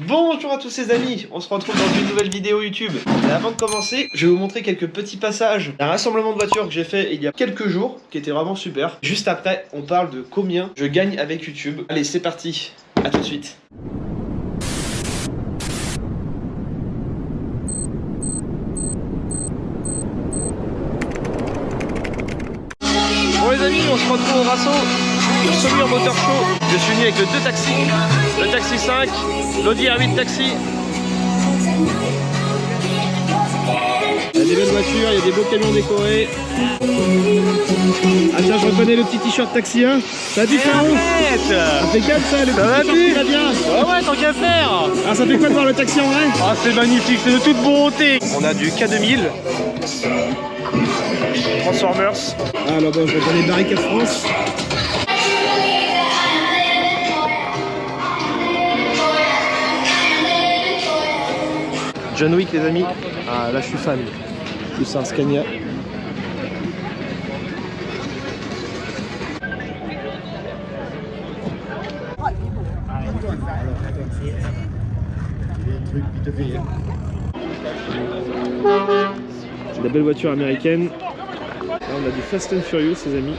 Bonjour à tous les amis, on se retrouve dans une nouvelle vidéo YouTube. Et avant de commencer, je vais vous montrer quelques petits passages d'un rassemblement de voitures que j'ai fait il y a quelques jours, qui était vraiment super. Juste après, on parle de combien je gagne avec YouTube. Allez, c'est parti, à tout de suite. Bon les amis, on se retrouve au Rasso, au Saumur Motor Show. Je suis venu avec le 2 taxis, le taxi 5, l'Audi R8 taxi. Il y a des belles voitures, il y a des beaux camions décorés. Ah tiens, je reconnais le petit t-shirt taxi 1. Ça dit frérot? Impeccable ça, le petit t-shirt très bien. Ouais, tant qu'à faire. Ah, ça fait quoi de voir le taxi en vrai? Ah, c'est magnifique, c'est de toute beauté. On a du K2000 Transformers. Ah là-bas, je reconnais Barricade France. John Wick les amis. Ah là je suis fan. Plus un Scania. C'est de la belle voiture américaine. Là on a du Fast and Furious les amis.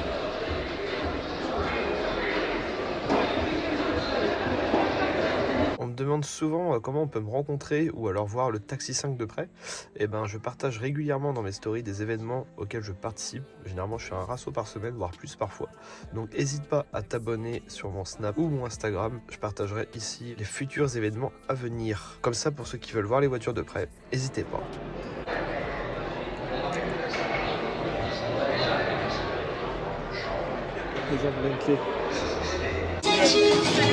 On me demande souvent comment on peut me rencontrer ou alors voir le Taxi 5 de près. Et ben je partage régulièrement dans mes stories des événements auxquels je participe. Généralement je fais un rasso par semaine, voire plus parfois. Donc n'hésite pas à t'abonner sur mon Snap ou mon Instagram. Je partagerai ici les futurs événements à venir. Comme ça pour ceux qui veulent voir les voitures de près, n'hésitez pas.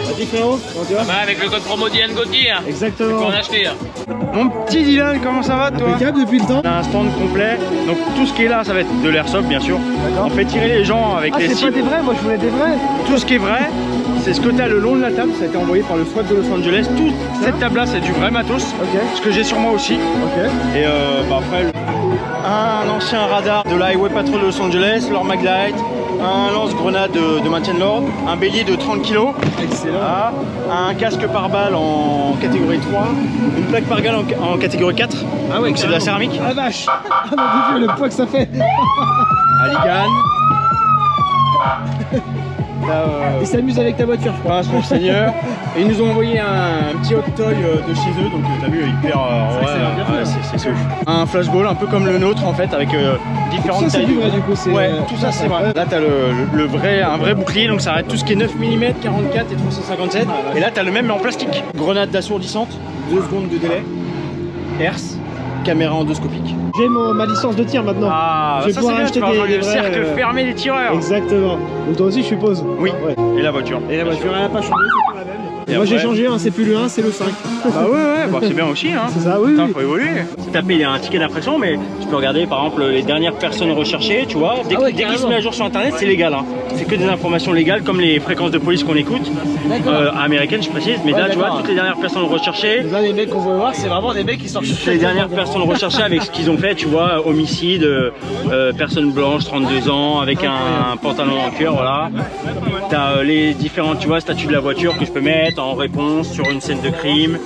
Vas-y frérot, comment tu vas? Bah, avec le code promo Dylan Gauthier. Exactement. Pour en acheter. Mon petit Dylan, comment ça va toi? Impeccable depuis le temps. On a un stand complet, donc tout ce qui est là, ça va être de l'airsoft bien sûr. On fait tirer les gens avec les c'est cibles. pas des vrais, moi je voulais des vrais. Tout ce qui est vrai, c'est ce que tu as le long de la table, ça a été envoyé par le SWAT de Los Angeles. Toute cette table là, c'est du vrai matos, Ok. ce que j'ai sur moi aussi. Ok. Et après, un ancien radar de la Highway Patrol de Los Angeles, leur Maglite, un lance-grenade de maintien de l'ordre, un bélier de 30 kg. Excellent. Voilà, un casque pare-balles en catégorie 3, une plaque pare-balles en catégorie 4, Ah ouais, donc c'est de la céramique. Ah la vache. Ah mon dieu, le poids que ça fait. Aligan. Ils s'amusent avec ta voiture je crois. Prince Monseigneur. Et ils nous ont envoyé un petit hot toy de chez eux, donc t'as vu, hyper. C'est ouf. Un flashball un peu comme le nôtre en fait, avec différentes Ça c'est tailles. du vrai du coup. Ouais, tout ça c'est vrai. Là t'as un vrai bouclier, donc ça arrête tout ce qui est 9 mm, 44 et 357. Et là t'as le même mais en plastique. Grenade d'assourdissante, 2 secondes de délai. Hertz, caméra endoscopique. J'ai ma licence de tir maintenant. Ah, Je vais ça pouvoir c'est bien, acheter tu vas rejoindre des le vrais, cercle fermé des tireurs. Exactement. Donc toi aussi je suppose. Oui, Ouais. et la voiture. Et la voiture elle n'a pas changé, c'est toujours la même. Et Moi j'ai après- changé, hein, c'est plus le 1, c'est le 5. Bah ouais, bah c'est bien aussi hein. C'est ça, oui. Putain, oui. faut évoluer. T'as payé un ticket d'infraction, mais tu peux regarder par exemple les dernières personnes recherchées, tu vois. Dès, Ah ouais, dès qu'il se carrément. met à jour sur internet, c'est légal. Hein. C'est que des informations légales comme les fréquences de police qu'on écoute. Américaines, je précise. Mais Ouais, là, tu vois, d'accord. toutes les dernières personnes recherchées. Là les mecs qu'on veut voir, c'est vraiment des mecs qui sortent. Les dernières personnes recherchées avec ce qu'ils ont fait, tu vois, homicide, personne blanche, 32 ans, avec un pantalon en cuir, voilà. T'as les différentes, tu vois, statuts de la voiture que je peux mettre en réponse sur une scène de crime,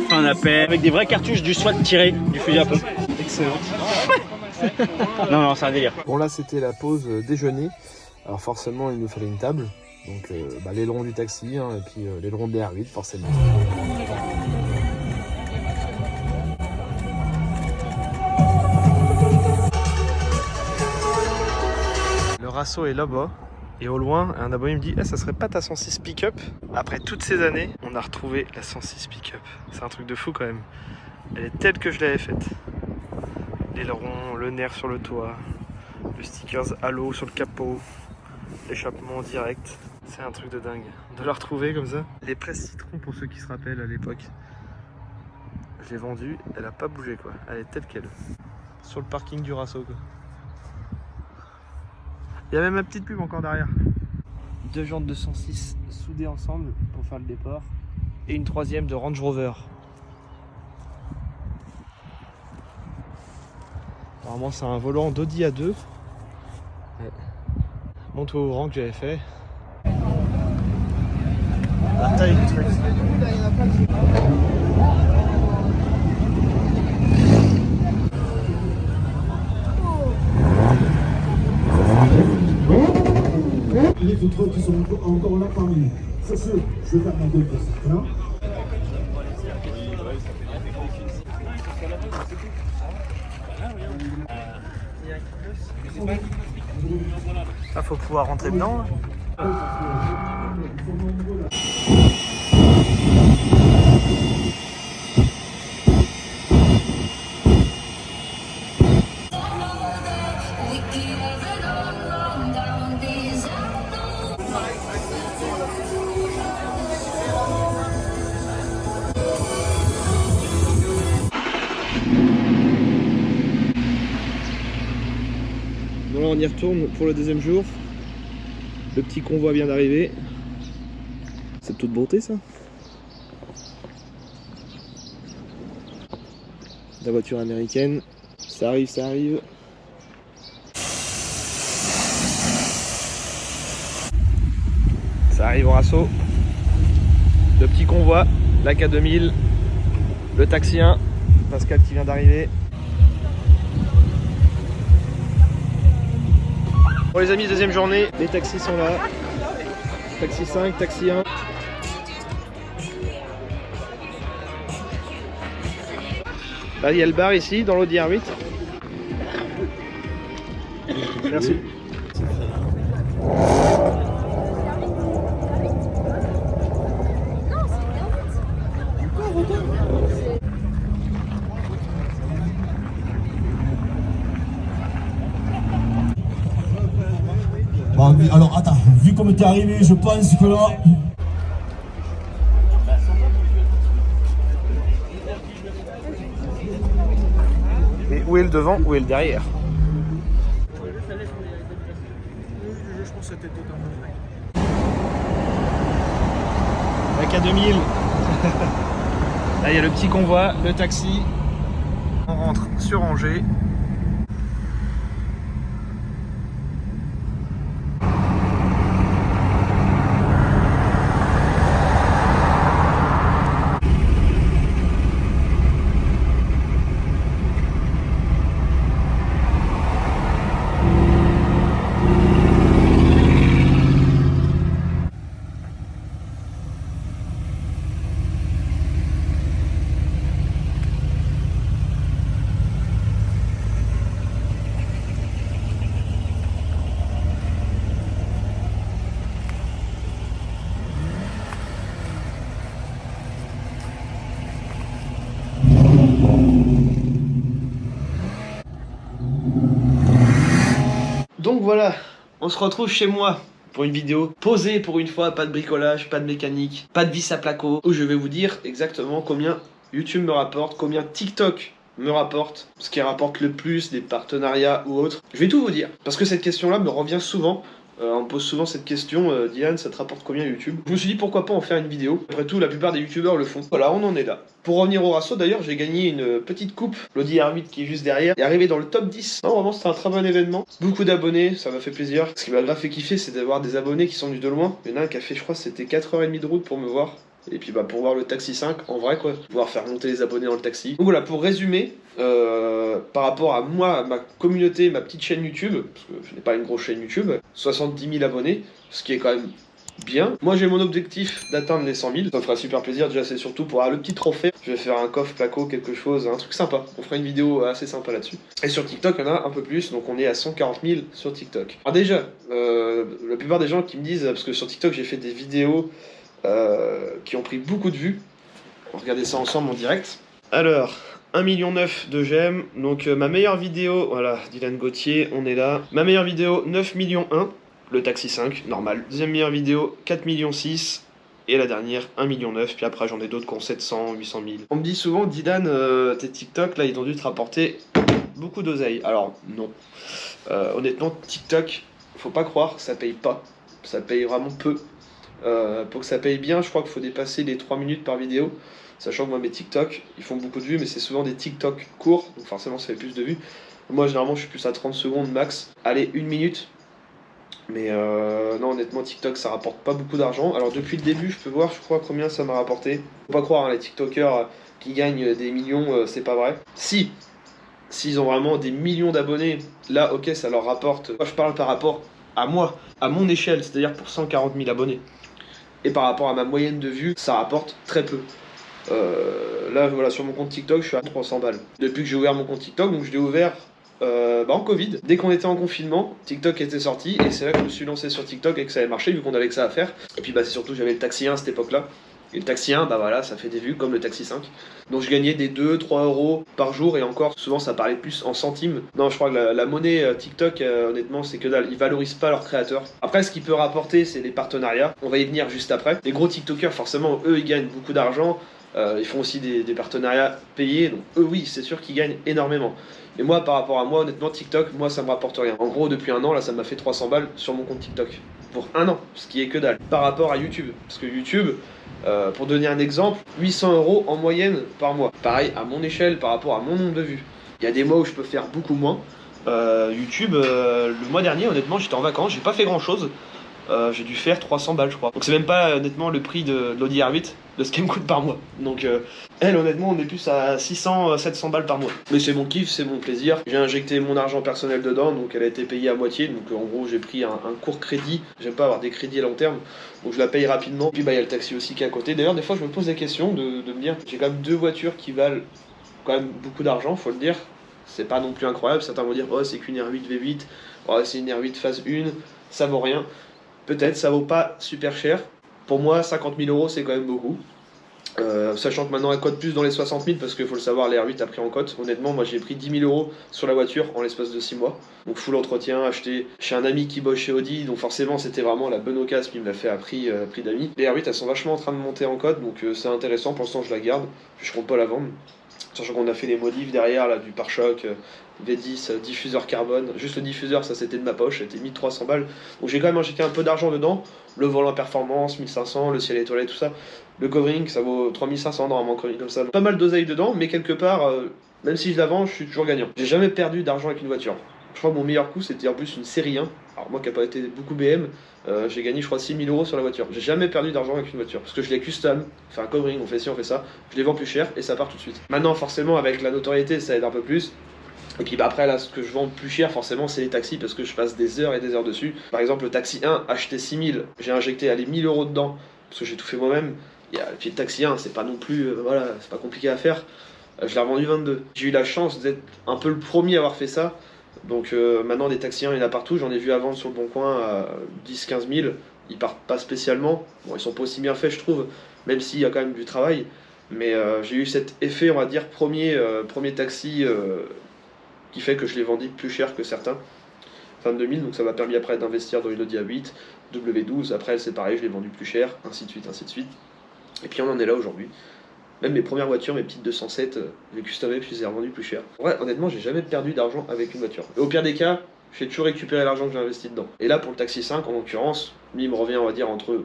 fin d'appel, avec des vraies cartouches du SWAT tiré du fusil à pompe. Excellent. Non, c'est un délire. Bon là c'était la pause déjeuner. Alors forcément il nous fallait une table. Donc l'aileron du taxi hein, et puis l'aileron de R8 forcément. Le Rasso est là-bas. Et au loin, un abonné me dit ça serait pas ta 106 pick-up? Après toutes ces années, on a retrouvé la 106 pick-up. C'est un truc de fou quand même. Elle est telle que je l'avais faite. L'aileron, le nerf sur le toit, le stickers halo sur le capot, l'échappement direct. C'est un truc de dingue. De la retrouver comme ça. Les presses citron pour ceux qui se rappellent à l'époque. Je l'ai vendue, elle a pas bougé quoi. Elle est telle qu'elle. Sur le parking du Rasso quoi. Il y a même ma petite pub encore derrière. 2 jantes de 106 soudées ensemble pour faire le départ. Et une troisième de Range Rover. Apparemment c'est un volant d'Audi A2. Ouais. Monte au rang que j'avais fait. La taille du truc. autres qui sont encore là parmi nous. Sur ce, je vais faire ma gueule pour ça. Là, faut pouvoir rentrer dedans. Bon là on y retourne pour le deuxième jour. Le petit convoi vient d'arriver. C'est de toute beauté ça. La voiture américaine. Ça arrive, ça arrive. Ça arrive au Rasso. Le petit convoi, la K2000, le taxi 1, Pascal qui vient d'arriver. Bon les amis, deuxième journée, les taxis sont là. Taxi 5, taxi 1. Là il y a le bar ici, dans l'Audi R8. Merci. Bah oui, alors attends, vu comme t'es arrivé, je pense que là... Mais où est le devant, où est le derrière? La K2000. Là il y a le petit convoi, le taxi. On rentre sur Angers. Donc voilà, on se retrouve chez moi pour une vidéo posée pour une fois, pas de bricolage, pas de mécanique, pas de vis à placo, où je vais vous dire exactement combien YouTube me rapporte, combien TikTok me rapporte, ce qui rapporte le plus, des partenariats ou autres. Je vais tout vous dire, parce que cette question-là me revient souvent. On me pose souvent cette question, Dylan, ça te rapporte combien YouTube? Je me suis dit pourquoi pas en faire une vidéo. Après tout, la plupart des youtubeurs le font. Voilà, on en est là. Pour revenir au Rasso, d'ailleurs, j'ai gagné une petite coupe. L'Audi R8 qui est juste derrière est arrivé dans le top 10. Non, vraiment, c'était un très bon événement. Beaucoup d'abonnés, ça m'a fait plaisir. Ce qui m'a grave fait kiffer, c'est d'avoir des abonnés qui sont venus de loin. Il y en a un qui a fait, je crois, c'était 4h30 de route pour me voir. Et puis bah pour voir le taxi 5, en vrai quoi, pouvoir faire monter les abonnés dans le taxi. Donc voilà, pour résumer, par rapport à moi, à ma communauté, ma petite chaîne YouTube, parce que je n'ai pas une grosse chaîne YouTube, 70 000 abonnés, ce qui est quand même bien. Moi j'ai mon objectif d'atteindre les 100 000, ça me fera super plaisir, déjà c'est surtout pour avoir le petit trophée. Je vais faire un coffre placo, quelque chose, un truc sympa, on fera une vidéo assez sympa là-dessus. Et sur TikTok il y en a un peu plus, donc on est à 140 000 sur TikTok. Alors déjà, la plupart des gens qui me disent, parce que sur TikTok j'ai fait des vidéos qui ont pris beaucoup de vues. On va regarder ça ensemble en direct. Alors, 1,9 million de j'aime. Donc ma meilleure vidéo, voilà, Dylan Gauthier, on est là. Ma meilleure vidéo, 9,1 millions, le taxi 5, normal. Deuxième meilleure vidéo, 4,6 millions. Et la dernière, 1,9 million. Puis après, j'en ai d'autres qui ont 700, 800 000. On me dit souvent, Dylan, tes TikTok, là, ils ont dû te rapporter beaucoup d'oseille. Alors, non. Honnêtement, TikTok, faut pas croire, ça paye pas. Ça paye vraiment peu. Pour que ça paye bien, je crois qu'il faut dépasser les 3 minutes par vidéo. Sachant que moi, mes TikTok, ils font beaucoup de vues, mais c'est souvent des TikTok courts. Donc forcément, ça fait plus de vues. Moi, généralement, je suis plus à 30 secondes max. Allez, 1 minute. Mais non, honnêtement, TikTok, ça rapporte pas beaucoup d'argent. Alors depuis le début, je peux voir, je crois, combien ça m'a rapporté. Faut pas croire, hein, les TikTokers qui gagnent des millions, c'est pas vrai. S'ils ont vraiment des millions d'abonnés, là, ok, ça leur rapporte. Moi, je parle par rapport à moi, à mon échelle, c'est-à-dire pour 140 000 abonnés. Et par rapport à ma moyenne de vues, ça rapporte très peu. Là, voilà, sur mon compte TikTok, je suis à 300 balles. Depuis que j'ai ouvert mon compte TikTok, donc je l'ai ouvert en Covid. Dès qu'on était en confinement, TikTok était sorti, et c'est là que je me suis lancé sur TikTok et que ça avait marché, vu qu'on avait que ça à faire. Et puis c'est surtout, j'avais le Taxi 1 à cette époque-là. Et le Taxi 1, voilà, ça fait des vues comme le Taxi 5. Donc je gagnais des 2-3 euros par jour, et encore, souvent ça parlait plus en centimes. Non, je crois que la monnaie TikTok, honnêtement, c'est que dalle. Ils valorisent pas leurs créateurs. Après, ce qui peut rapporter, c'est les partenariats. On va y venir juste après. Les gros TikTokers, forcément, eux, ils gagnent beaucoup d'argent. Ils font aussi des partenariats payés. Donc eux, oui, c'est sûr qu'ils gagnent énormément. Mais moi, par rapport à moi, honnêtement, TikTok, moi, ça me rapporte rien. En gros, depuis un an, là, ça m'a fait 300 balles sur mon compte TikTok. Pour un an, ce qui est que dalle. Par rapport à YouTube. Parce que YouTube, pour donner un exemple, 800 euros en moyenne par mois. Pareil, à mon échelle, par rapport à mon nombre de vues. Il y a des mois où je peux faire beaucoup moins. YouTube, le mois dernier, honnêtement, j'étais en vacances, j'ai pas fait grand-chose. J'ai dû faire 300 balles, je crois. Donc c'est même pas, honnêtement, le prix de l'Audi R8, de ce qu'elle me coûte par mois. Donc elle, honnêtement, on est plus à 600, 700 balles par mois. Mais c'est mon kiff, c'est mon plaisir. J'ai injecté mon argent personnel dedans, donc elle a été payée à moitié. Donc en gros, j'ai pris un court crédit. J'aime pas avoir des crédits à long terme, donc je la paye rapidement. Puis il y a le taxi aussi qui est à côté. D'ailleurs, des fois, je me pose des questions de me dire, j'ai quand même 2 voitures qui valent quand même beaucoup d'argent, faut le dire. C'est pas non plus incroyable. Certains vont dire, oh, c'est qu'une R8 V8, oh, c'est une R8 phase 1, ça vaut rien. Peut-être, ça vaut pas super cher. Pour moi, 50 000 euros, c'est quand même beaucoup. Sachant que maintenant, elle cote plus dans les 60 000, parce qu'il faut le savoir, l'R8 a pris en cote. Honnêtement, moi, j'ai pris 10 000 euros sur la voiture en l'espace de 6 mois. Donc, full entretien, acheté chez un ami qui bosse chez Audi. Donc, forcément, c'était vraiment la bonne occasion qui me l'a fait à prix d'amis. Les R8, elles sont vachement en train de monter en cote, donc c'est intéressant. Pour l'instant, je la garde. Je compte pas la vendre. Sachant qu'on a fait les modifs derrière, là, du pare-choc, V10, diffuseur carbone. Juste le diffuseur, ça c'était de ma poche, c'était 1300 balles. Donc j'ai quand même injecté un peu d'argent dedans. Le volant performance, 1500, le ciel étoilé, tout ça. Le covering, ça vaut 3500 normalement, comme ça. Pas mal d'oseille dedans, mais quelque part, même si je la vends, je suis toujours gagnant. J'ai jamais perdu d'argent avec une voiture. Je crois que mon meilleur coup, c'était en plus une série 1. Alors moi qui n'ai pas été beaucoup BM, j'ai gagné je crois 6 000 euros sur la voiture. J'ai jamais perdu d'argent avec une voiture, parce que je l'ai custom, on fait un covering, on fait ci, on fait ça, je les vends plus cher et ça part tout de suite. Maintenant forcément avec la notoriété ça aide un peu plus. Et puis après là ce que je vends plus cher forcément c'est les taxis, parce que je passe des heures et des heures dessus. Par exemple le taxi 1, acheté 6 000, j'ai injecté 1 000 euros dedans, parce que j'ai tout fait moi-même. Et puis le taxi 1 c'est pas non plus, voilà, c'est pas compliqué à faire. Je l'ai revendu 22. J'ai eu la chance d'être un peu le premier à avoir fait ça. Donc maintenant des taxis 1 il y en a partout, j'en ai vu à vendre sur le bon coin à 10-15 000, ils partent pas spécialement, bon ils sont pas aussi bien faits je trouve, même s'il y a quand même du travail, mais j'ai eu cet effet on va dire premier taxi qui fait que je l'ai vendu plus cher que certains, 22 000, donc ça m'a permis après d'investir dans une Audi A8, W12, après c'est pareil je l'ai vendu plus cher, ainsi de suite, et puis on en est là aujourd'hui. Même mes premières voitures, mes petites 207, j'ai customé puis je les ai revendues plus cher. Ouais, honnêtement, j'ai jamais perdu d'argent avec une voiture. Et au pire des cas, j'ai toujours récupéré l'argent que j'ai investi dedans. Et là, pour le Taxi 5, en l'occurrence, lui, il me revient, on va dire, entre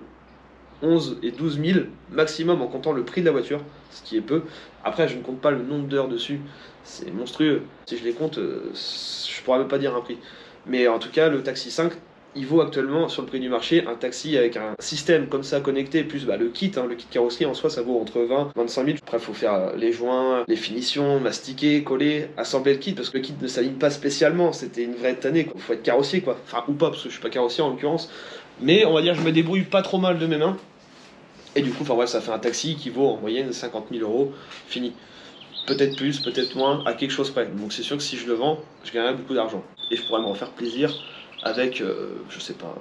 11 et 12 000 maximum en comptant le prix de la voiture, ce qui est peu. Après, je ne compte pas le nombre d'heures dessus, c'est monstrueux. Si je les compte, je pourrais même pas dire un prix. Mais en tout cas, le Taxi 5, il vaut actuellement sur le prix du marché un taxi avec un système comme ça connecté, plus le kit carrosserie en soi ça vaut entre 20 et 25 000. Après il faut faire les joints, les finitions, mastiquer, coller, assembler le kit, parce que le kit ne s'aligne pas spécialement, c'était une vraie tannée quoi. Faut être carrossier quoi, enfin ou pas parce que je suis pas carrossier en l'occurrence, mais on va dire je me débrouille pas trop mal de mes mains. Et du coup enfin ouais, ça fait un taxi qui vaut en moyenne 50 000 euros, fini. Peut-être plus, peut-être moins, à quelque chose près. Donc c'est sûr que si je le vends, je gagnerai beaucoup d'argent. Et je pourrais me refaire plaisir avec, je sais pas,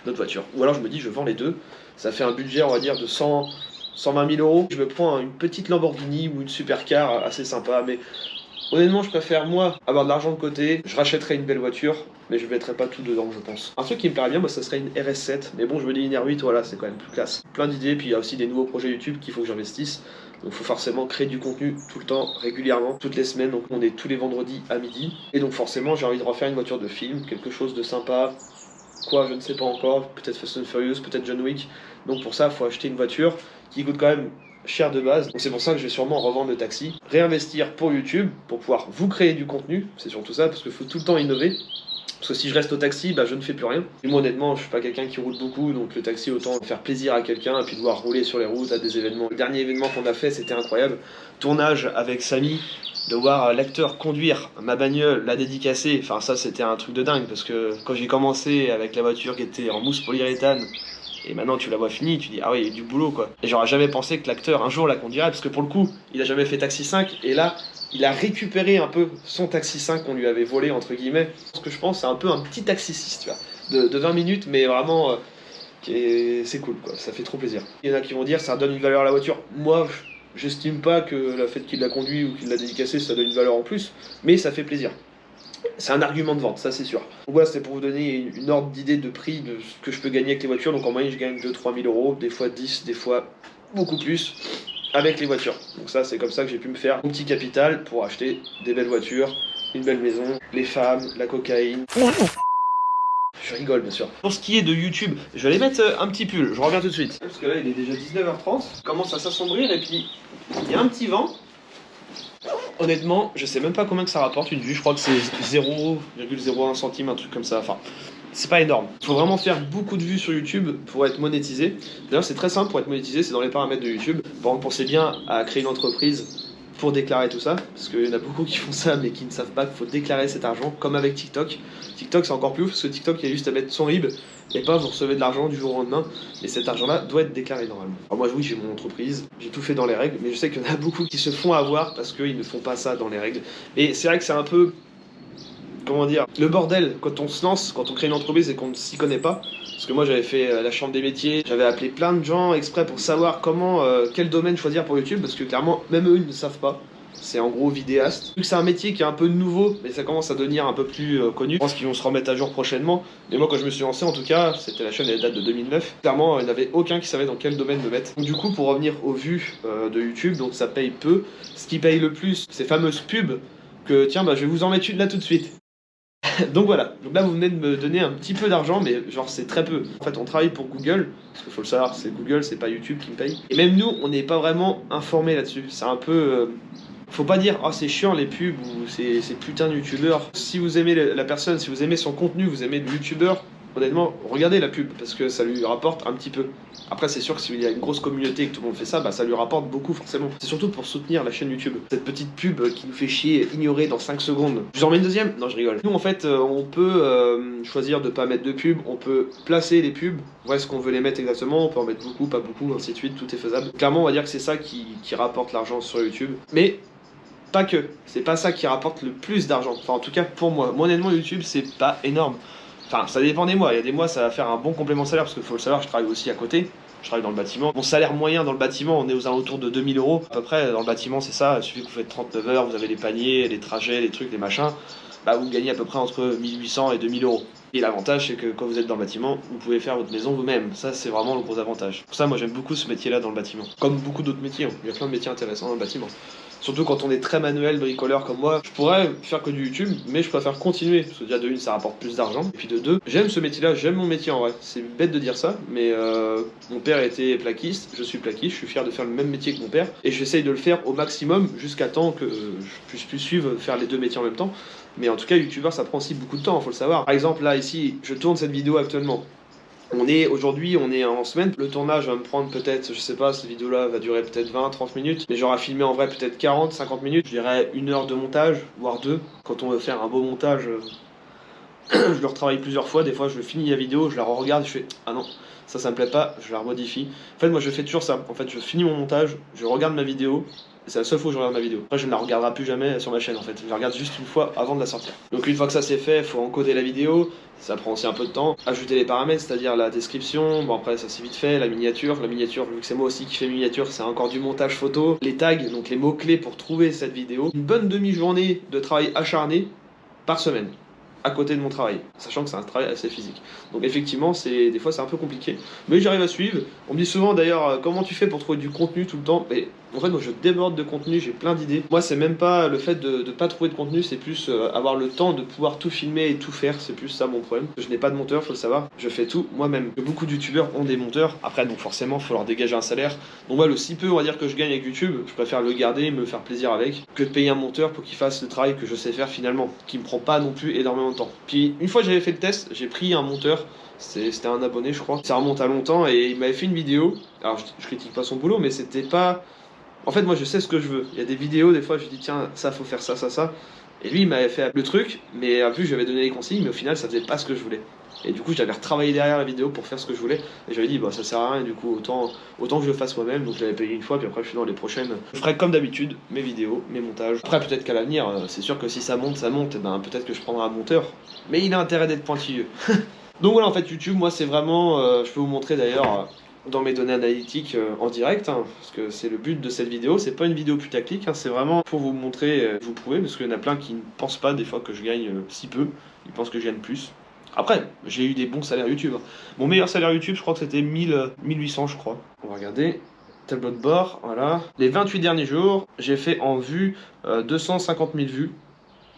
d'autres voitures. Ou alors je me dis, je vends les deux, ça fait un budget, on va dire, de 120 000 euros. Je me prends une petite Lamborghini ou une supercar assez sympa, mais honnêtement, je préfère, moi, avoir de l'argent de côté. Je rachèterai une belle voiture, mais je ne mettrai pas tout dedans, je pense. Un truc qui me plairait bien, moi, ça serait une RS7, mais bon, je me dis une R8, voilà, c'est quand même plus classe. Plein d'idées, puis il y a aussi des nouveaux projets YouTube qu'il faut que j'investisse. Donc il faut forcément créer du contenu tout le temps, régulièrement, toutes les semaines. Donc on est tous les vendredis à midi. Et donc forcément j'ai envie de refaire une voiture de film, quelque chose de sympa. Quoi, je ne sais pas encore. Peut-être Fast and Furious, peut-être John Wick. Donc pour ça il faut acheter une voiture qui coûte quand même cher de base. Donc c'est pour ça que je vais sûrement revendre le taxi. Réinvestir pour YouTube, pour pouvoir vous créer du contenu. C'est surtout ça, parce qu'il faut tout le temps innover. Parce que si je reste au taxi, bah, je ne fais plus rien. Et moi honnêtement, je suis pas quelqu'un qui roule beaucoup, donc le taxi, autant faire plaisir à quelqu'un et puis devoir rouler sur les routes à des événements. Le dernier événement qu'on a fait, c'était incroyable. Tournage avec Samy, de voir l'acteur conduire ma bagnole, la dédicacer, enfin ça c'était un truc de dingue, parce que quand j'ai commencé avec la voiture qui était en mousse polyuréthane, et maintenant tu la vois finie, tu dis ah ouais, il y a du boulot quoi. Et j'aurais jamais pensé que l'acteur un jour la conduirait, parce que pour le coup, il a jamais fait Taxi 5, et là, il a récupéré un peu son Taxi 5 qu'on lui avait volé, entre guillemets. Ce que je pense, c'est un peu un petit Taxi 6, tu vois, de 20 minutes, mais vraiment, c'est cool quoi, ça fait trop plaisir. Il y en a qui vont dire ça donne une valeur à la voiture. Moi, j'estime pas que le fait qu'il l'a conduit ou qu'il l'a dédicacé, ça donne une valeur en plus, mais ça fait plaisir. C'est un argument de vente, ça c'est sûr. Donc voilà, c'était pour vous donner une ordre d'idée de prix de ce que je peux gagner avec les voitures. Donc en moyenne, je gagne 2-3 000 euros, des fois 10, des fois beaucoup plus avec les voitures. Donc ça, c'est comme ça que j'ai pu me faire mon petit capital pour acheter des belles voitures, une belle maison, les femmes, la cocaïne. Je rigole bien sûr. Pour ce qui est de YouTube, je vais aller mettre un petit pull, je reviens tout de suite. Parce que là il est déjà 19h30, commence à s'assombrir et puis il y a un petit vent. Honnêtement, je sais même pas combien que ça rapporte une vue, je crois que c'est 0,01 centime, un truc comme ça, enfin, c'est pas énorme. Il faut vraiment faire beaucoup de vues sur YouTube pour être monétisé. D'ailleurs c'est très simple pour être monétisé, c'est dans les paramètres de YouTube. Par exemple, pensez bien à créer une entreprise pour déclarer tout ça, parce qu'il y en a beaucoup qui font ça mais qui ne savent pas qu'il faut déclarer cet argent, comme avec TikTok. TikTok c'est encore plus ouf, parce que TikTok il y a juste à mettre son RIB, et pas vous recevez de l'argent du jour au lendemain, et cet argent-là doit être déclaré normalement. Alors moi oui, j'ai mon entreprise, j'ai tout fait dans les règles, mais je sais qu'il y en a beaucoup qui se font avoir parce qu'ils ne font pas ça dans les règles. Et c'est vrai que c'est un peu, comment dire, le bordel quand on se lance, quand on crée une entreprise et qu'on ne s'y connaît pas. Parce que moi j'avais fait la chambre des métiers, j'avais appelé plein de gens exprès pour savoir comment, quel domaine choisir pour YouTube, parce que clairement, même eux ils ne savent pas. C'est en gros vidéaste. Vu que c'est un métier qui est un peu nouveau, mais ça commence à devenir un peu plus connu. Je pense qu'ils vont se remettre à jour prochainement. Mais moi quand je me suis lancé en tout cas, c'était la chaîne, elle date de 2009. Clairement, il n'y avait aucun qui savait dans quel domaine me mettre. Donc, du coup, pour revenir aux vues de YouTube, donc ça paye peu. Ce qui paye le plus, ces fameuses pubs que tiens, bah, je vais vous en mettre une là tout de suite. Donc voilà, donc là vous venez de me donner un petit peu d'argent, mais genre c'est très peu. En fait on travaille pour Google, parce qu'il faut le savoir, c'est Google, c'est pas YouTube qui me paye. Et même nous, on n'est pas vraiment informés là-dessus. C'est un peu... faut pas dire, oh c'est chiant les pubs ou c'est putain de youtubeurs. Si vous aimez la personne, si vous aimez son contenu, vous aimez le youtubeur, honnêtement, regardez la pub, parce que ça lui rapporte un petit peu. Après c'est sûr que s'il y a une grosse communauté et que tout le monde fait ça, bah ça lui rapporte beaucoup forcément. C'est surtout pour soutenir la chaîne YouTube. Cette petite pub qui nous fait chier, ignorer dans 5 secondes. Je vous en mets une deuxième? Non, je rigole. Nous en fait, on peut choisir de pas mettre de pub, on peut placer les pubs, où est-ce qu'on veut les mettre exactement, on peut en mettre beaucoup, pas beaucoup, ainsi de suite, tout est faisable. Clairement on va dire que c'est ça qui rapporte l'argent sur YouTube. Mais pas que, c'est pas ça qui rapporte le plus d'argent. Enfin en tout cas pour moi. Moi honnêtement YouTube c'est pas énorme. Enfin, ça dépend des mois. Il y a des mois, ça va faire un bon complément de salaire, parce qu'il faut le savoir, je travaille aussi à côté. Je travaille dans le bâtiment. Mon salaire moyen dans le bâtiment, on est aux alentours de 2000 euros. À peu près, dans le bâtiment, c'est ça. Il suffit que vous faites 39 heures, vous avez les paniers, les trajets, les trucs, les machins. Bah, vous gagnez à peu près entre 1800 et 2000 euros. Et l'avantage, c'est que quand vous êtes dans le bâtiment, vous pouvez faire votre maison vous-même. Ça, c'est vraiment le gros avantage. Pour ça, moi, j'aime beaucoup ce métier-là dans le bâtiment. Comme beaucoup d'autres métiers. Il y a plein de métiers intéressants dans le bâtiment. Surtout quand on est très manuel, bricoleur comme moi. Je pourrais faire que du YouTube, mais je préfère continuer. Parce que déjà de une, ça rapporte plus d'argent. Et puis de deux, j'aime ce métier-là, j'aime mon métier en vrai. C'est bête de dire ça, mais mon père était plaquiste, je suis plaquiste, je suis fier de faire le même métier que mon père. Et j'essaye de le faire au maximum jusqu'à temps que je puisse suivre, faire les deux métiers en même temps. Mais en tout cas, youtubeur, ça prend aussi beaucoup de temps, faut le savoir. Par exemple, là, ici, je tourne cette vidéo actuellement. Aujourd'hui, on est en semaine. Le tournage va me prendre peut-être, je sais pas, cette vidéo-là va durer peut-être 20-30 minutes. Mais j'aurai filmé en vrai peut-être 40-50 minutes. Je dirais 1 heure de montage, voire 2. Quand on veut faire un beau montage, je le retravaille plusieurs fois. Des fois, je finis la vidéo, je la re-regarde et je fais ah non, ça me plaît pas, je la remodifie. En fait, moi, je fais toujours ça. En fait, je finis mon montage, je regarde ma vidéo. C'est la seule fois où je regarde ma vidéo. Après, je ne la regarderai plus jamais sur ma chaîne en fait. Je la regarde juste une fois avant de la sortir. Donc, une fois que ça c'est fait, il faut encoder la vidéo. Ça prend aussi un peu de temps. Ajouter les paramètres, c'est-à-dire la description. Bon, après, ça c'est vite fait. La miniature, vu que c'est moi aussi qui fais miniature, c'est encore du montage photo. Les tags, donc les mots-clés pour trouver cette vidéo. Une bonne demi-journée de travail acharné par semaine. À côté de mon travail, sachant que c'est un travail assez physique. Donc effectivement, des fois c'est un peu compliqué, mais j'arrive à suivre. On me dit souvent d'ailleurs, comment tu fais pour trouver du contenu tout le temps? Mais en fait, moi je déborde de contenu, j'ai plein d'idées. Moi c'est même pas le fait de pas trouver de contenu, c'est plus avoir le temps de pouvoir tout filmer et tout faire, c'est plus ça mon problème. Je n'ai pas de monteur, faut le savoir, je fais tout moi-même. Beaucoup de youtubeurs ont des monteurs, après donc forcément faut leur dégager un salaire. Donc moi le si peu on va dire que je gagne avec YouTube, je préfère le garder, me faire plaisir avec, que de payer un monteur pour qu'il fasse le travail que je sais faire finalement, qui me prend pas non plus énormément longtemps. Puis une fois que j'avais fait le test, j'ai pris un monteur, c'était un abonné je crois, ça remonte à longtemps et il m'avait fait une vidéo, alors je critique pas son boulot mais c'était pas... En fait moi je sais ce que je veux, il y a des vidéos des fois je dis tiens ça faut faire ça, et lui il m'avait fait le truc, mais en plus je lui avais donné les consignes mais au final ça faisait pas ce que je voulais. Et du coup j'avais retravaillé derrière la vidéo pour faire ce que je voulais, et j'avais dit bah ça sert à rien, du coup autant que je le fasse moi-même, donc je l'avais payé une fois, puis après je suis dans les prochaines, je ferai comme d'habitude, mes vidéos, mes montages. Après peut-être qu'à l'avenir, c'est sûr que si ça monte, et ben peut-être que je prendrai un monteur, mais il a intérêt d'être pointilleux. Donc voilà en fait YouTube, moi c'est vraiment, je peux vous montrer d'ailleurs dans mes données analytiques en direct, hein, parce que c'est le but de cette vidéo, c'est pas une vidéo putaclic, hein, c'est vraiment pour vous montrer, vous prouver, parce qu'il y en a plein qui ne pensent pas des fois que je gagne si peu, ils pensent que je gagne plus. Après, j'ai eu des bons salaires YouTube. Mon meilleur salaire YouTube, je crois que c'était 1800, je crois. On va regarder. Tableau de bord, voilà. Les 28 derniers jours, j'ai fait en vue 250 000 vues.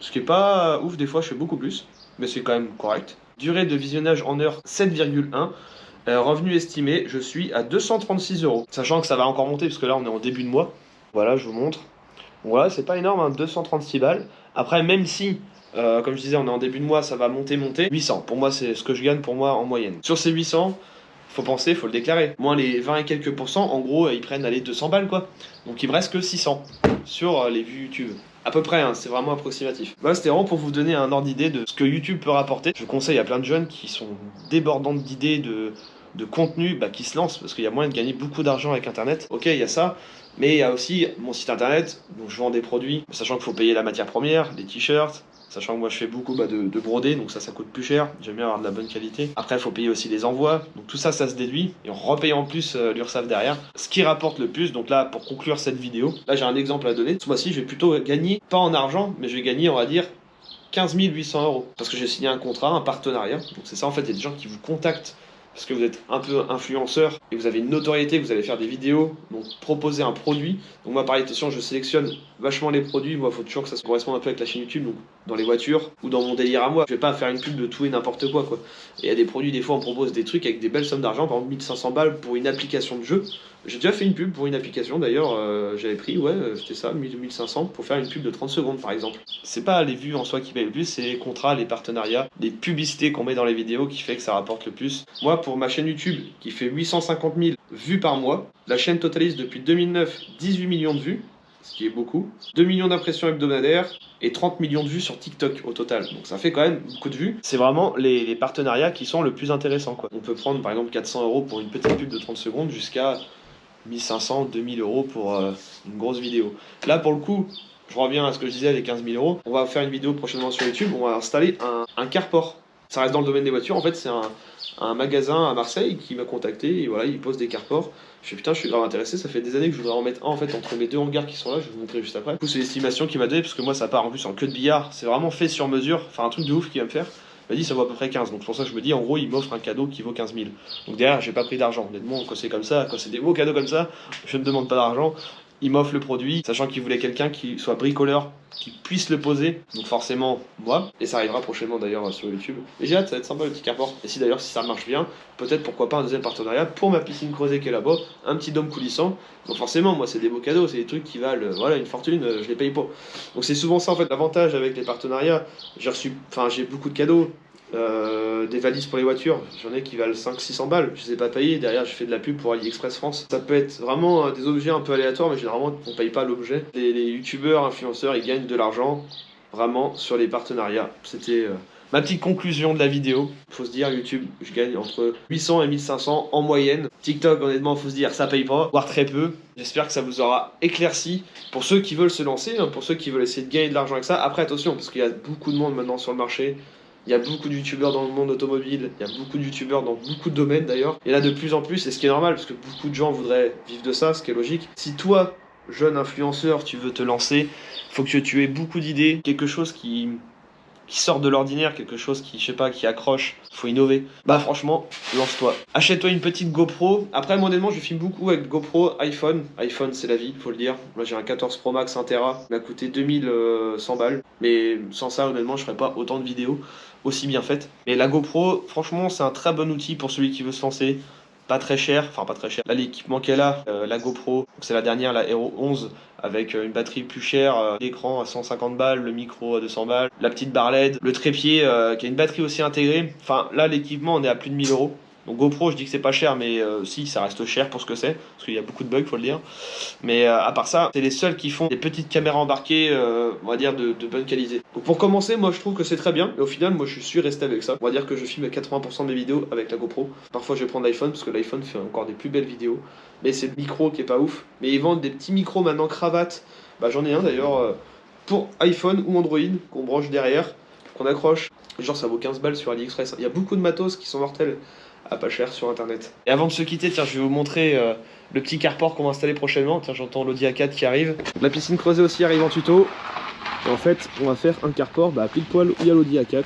Ce qui est pas ouf, des fois je fais beaucoup plus. Mais c'est quand même correct. Durée de visionnage en heure, 7,1. Revenu estimé, je suis à 236 €. Sachant que ça va encore monter, parce que là on est en début de mois. Voilà, je vous montre. Voilà, c'est pas énorme, hein, 236 balles. Après, même si... comme je disais, on est en début de mois, ça va monter. 800, pour moi, c'est ce que je gagne pour moi en moyenne. Sur ces 800, faut penser, faut le déclarer. Moins les 20 et quelques pourcents, en gros, ils prennent les 200 balles, quoi. Donc il me reste que 600 sur les vues YouTube. À peu près, hein, c'est vraiment approximatif. Voilà, c'était vraiment pour vous donner un ordre d'idée de ce que YouTube peut rapporter. Je conseille à plein de jeunes qui sont débordants d'idées, de contenu, qui se lancent, parce qu'il y a moyen de gagner beaucoup d'argent avec Internet. Ok, il y a ça. Mais il y a aussi mon site internet, donc je vends des produits, sachant qu'il faut payer la matière première, les t-shirts, sachant que moi je fais beaucoup de broder, donc ça coûte plus cher, j'aime bien avoir de la bonne qualité. Après il faut payer aussi les envois, donc tout ça se déduit, et on repaye en plus l'URSSAF derrière. Ce qui rapporte le plus, donc là pour conclure cette vidéo, là j'ai un exemple à donner, ce mois-ci je vais plutôt gagner, pas en argent, mais je vais gagner on va dire 15 800 €, parce que j'ai signé un contrat, un partenariat, donc c'est ça en fait, il y a des gens qui vous contactent, parce que vous êtes un peu influenceur et vous avez une notoriété, vous allez faire des vidéos, donc proposer un produit. Donc moi pareil, attention, je sélectionne vachement les produits, moi il faut toujours que ça se corresponde un peu avec la chaîne YouTube, donc dans les voitures ou dans mon délire à moi. Je vais pas faire une pub de tout et n'importe quoi. Et il y a des produits, des fois on propose des trucs avec des belles sommes d'argent, par exemple 1500 balles pour une application de jeu. J'ai déjà fait une pub pour une application d'ailleurs, j'avais pris, c'était ça, 1500 pour faire une pub de 30 secondes par exemple. C'est pas les vues en soi qui payent le plus, c'est les contrats, les partenariats, les publicités qu'on met dans les vidéos qui fait que ça rapporte le plus. Moi pour ma chaîne YouTube qui fait 850 000 vues par mois, la chaîne totalise depuis 2009 18 millions de vues, ce qui est beaucoup, 2 millions d'impressions hebdomadaires et 30 millions de vues sur TikTok au total. Donc ça fait quand même beaucoup de vues. C'est vraiment les partenariats qui sont le plus intéressants, quoi. On peut prendre par exemple 400 € pour une petite pub de 30 secondes jusqu'à 1500, 2000 € pour une grosse vidéo. Là pour le coup, je reviens à ce que je disais, les 15 000 €. On va faire une vidéo prochainement sur YouTube, on va installer un carport. Ça reste dans le domaine des voitures, en fait c'est un magasin à Marseille qui m'a contacté et voilà, il pose des carports. Je fais putain, je suis grave intéressé, ça fait des années que je voudrais en mettre un en fait entre mes deux hangars qui sont là, je vais vous montrer juste après. Du coup c'est l'estimation qu'il m'a donné parce que moi ça part en plus en queue de billard, c'est vraiment fait sur mesure, enfin un truc de ouf qu'il va me faire. Il m'a dit ça vaut à peu près 15, donc c'est pour ça que je me dis en gros il m'offre un cadeau qui vaut 15 000. Donc derrière j'ai pas pris d'argent, honnêtement quand c'est comme ça, quand c'est des beaux cadeaux comme ça, je ne demande pas d'argent. Il m'offre le produit, sachant qu'il voulait quelqu'un qui soit bricoleur, qui puisse le poser, donc forcément moi, et ça arrivera prochainement d'ailleurs sur YouTube. Et j'ai hâte, ça va être sympa le petit carport. Et si d'ailleurs si ça marche bien, peut-être pourquoi pas un deuxième partenariat pour ma piscine creusée qui est là-bas, un petit dôme coulissant. Donc forcément moi c'est des beaux cadeaux, c'est des trucs qui valent voilà une fortune, je les paye pas. Donc c'est souvent ça en fait l'avantage avec les partenariats. J'ai beaucoup de cadeaux. Des valises pour les voitures, j'en ai qui valent 500-600 balles, je les ai pas payées, derrière je fais de la pub pour AliExpress France. Ça peut être vraiment des objets un peu aléatoires, mais généralement on paye pas l'objet. Les youtubeurs, influenceurs, ils gagnent de l'argent vraiment sur les partenariats. C'était ma petite conclusion de la vidéo. Faut se dire YouTube, je gagne entre 800 et 1500 en moyenne. TikTok honnêtement faut se dire ça paye pas, voire très peu. J'espère que ça vous aura éclairci pour ceux qui veulent se lancer, pour ceux qui veulent essayer de gagner de l'argent avec ça. Après attention, parce qu'il y a beaucoup de monde maintenant sur le marché. Il y a beaucoup de youtubeurs dans le monde automobile, il y a beaucoup de youtubeurs dans beaucoup de domaines d'ailleurs. Et là de plus en plus, et ce qui est normal, parce que beaucoup de gens voudraient vivre de ça, ce qui est logique. Si toi, jeune influenceur, tu veux te lancer, faut que tu aies beaucoup d'idées, quelque chose qui sort de l'ordinaire, quelque chose qui, je sais pas, qui accroche, faut innover. Bah franchement, lance-toi. Achète-toi une petite GoPro. Après, moi honnêtement, je filme beaucoup avec GoPro, iPhone. iPhone, c'est la vie, faut le dire. Moi j'ai un 14 Pro Max 1 Tera, il m'a coûté 2100 balles. Mais sans ça, honnêtement, je ferais pas autant de vidéos aussi bien faites. Et la GoPro, franchement, c'est un très bon outil pour celui qui veut se lancer. pas très cher, enfin pas très cher. Là l'équipement qu'elle a, la GoPro, c'est la dernière, la Hero 11, avec une batterie plus chère, l'écran à 150 balles, le micro à 200 balles, la petite barre LED, le trépied qui a une batterie aussi intégrée. Enfin là l'équipement on est à plus de 1000 euros. Donc GoPro, je dis que c'est pas cher, mais si, ça reste cher pour ce que c'est, parce qu'il y a beaucoup de bugs, faut le dire. Mais à part ça, c'est les seuls qui font des petites caméras embarquées, on va dire, de bonne qualité. Donc pour commencer, moi je trouve que c'est très bien, et au final, moi je suis resté avec ça. On va dire que je filme 80% de mes vidéos avec la GoPro. Parfois je vais prendre l'iPhone, parce que l'iPhone fait encore des plus belles vidéos. Mais c'est le micro qui est pas ouf. Mais ils vendent des petits micros maintenant cravate. Bah j'en ai un d'ailleurs, pour iPhone ou Android, qu'on branche derrière, qu'on accroche. Genre ça vaut 15 balles sur AliExpress. Il y a beaucoup de matos qui sont mortels à pas cher sur internet. Et avant de se quitter, tiens, je vais vous montrer le petit carport qu'on va installer prochainement. Tiens, j'entends l'Audi A4 qui arrive. La piscine creusée aussi arrive en tuto. Et en fait, on va faire un carport pile poil où il y a l'Audi A4.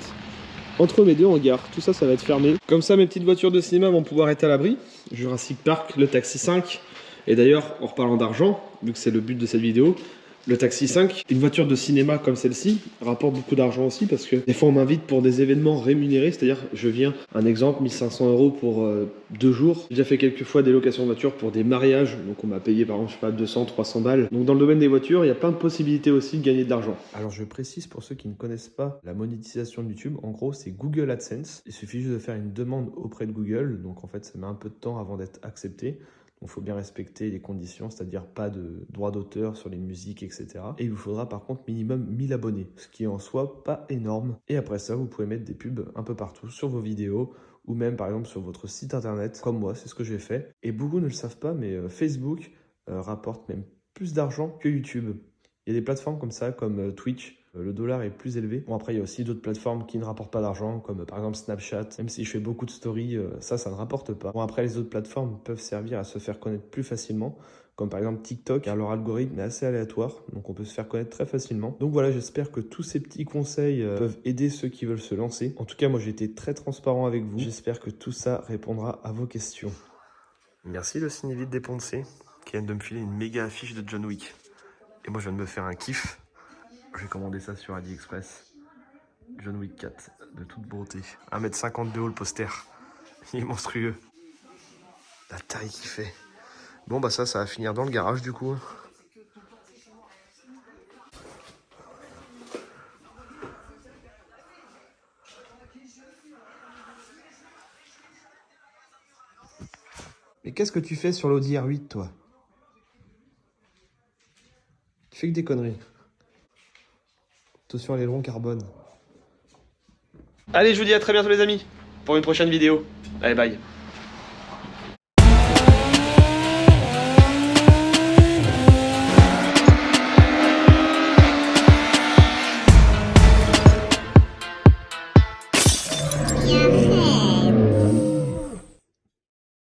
Entre mes deux hangars, tout ça, ça va être fermé. Comme ça, mes petites voitures de cinéma vont pouvoir être à l'abri. Jurassic Park, le Taxi 5. Et d'ailleurs, en reparlant d'argent, vu que c'est le but de cette vidéo, le Taxi 5, une voiture de cinéma comme celle-ci, rapporte beaucoup d'argent aussi parce que des fois on m'invite pour des événements rémunérés, c'est-à-dire je viens, un exemple, 1500 € pour 2 jours. J'ai déjà fait quelques fois des locations de voitures pour des mariages, donc on m'a payé par exemple, je sais pas, 200, 300 balles. Donc dans le domaine des voitures, il y a plein de possibilités aussi de gagner de l'argent. Alors je précise pour ceux qui ne connaissent pas la monétisation de YouTube, en gros c'est Google AdSense. Il suffit juste de faire une demande auprès de Google, donc en fait ça met un peu de temps avant d'être accepté. Il faut bien respecter les conditions, c'est-à-dire pas de droit d'auteur sur les musiques, etc. Et il vous faudra par contre minimum 1000 abonnés, ce qui est en soi pas énorme. Et après ça, vous pouvez mettre des pubs un peu partout sur vos vidéos ou même par exemple sur votre site internet, comme moi, c'est ce que j'ai fait. Et beaucoup ne le savent pas, mais Facebook rapporte même plus d'argent que YouTube. Il y a des plateformes comme ça, comme Twitch. Le dollar est plus élevé. Bon, après, il y a aussi d'autres plateformes qui ne rapportent pas d'argent, comme par exemple Snapchat. Même si je fais beaucoup de stories, ça ne rapporte pas. Bon, après, les autres plateformes peuvent servir à se faire connaître plus facilement, comme par exemple TikTok, car leur algorithme est assez aléatoire, donc on peut se faire connaître très facilement. Donc voilà, j'espère que tous ces petits conseils peuvent aider ceux qui veulent se lancer. En tout cas, moi, j'ai été très transparent avec vous. J'espère que tout ça répondra à vos questions. Merci le Cinévite des Ponts-de-Cé, qui vient de me filer une méga affiche de John Wick. Et moi, je viens de me faire un kiff. J'ai commandé ça sur AliExpress. John Wick 4, de toute beauté. 1,50 m de haut le poster. Il est monstrueux. La taille qu'il fait. Bon bah ça va finir dans le garage du coup. Mais qu'est-ce que tu fais sur l'Audi R8 toi? Tu fais que des conneries. Attention à l'aileron carbone. Allez, je vous dis à très bientôt les amis, pour une prochaine vidéo. Allez, bye.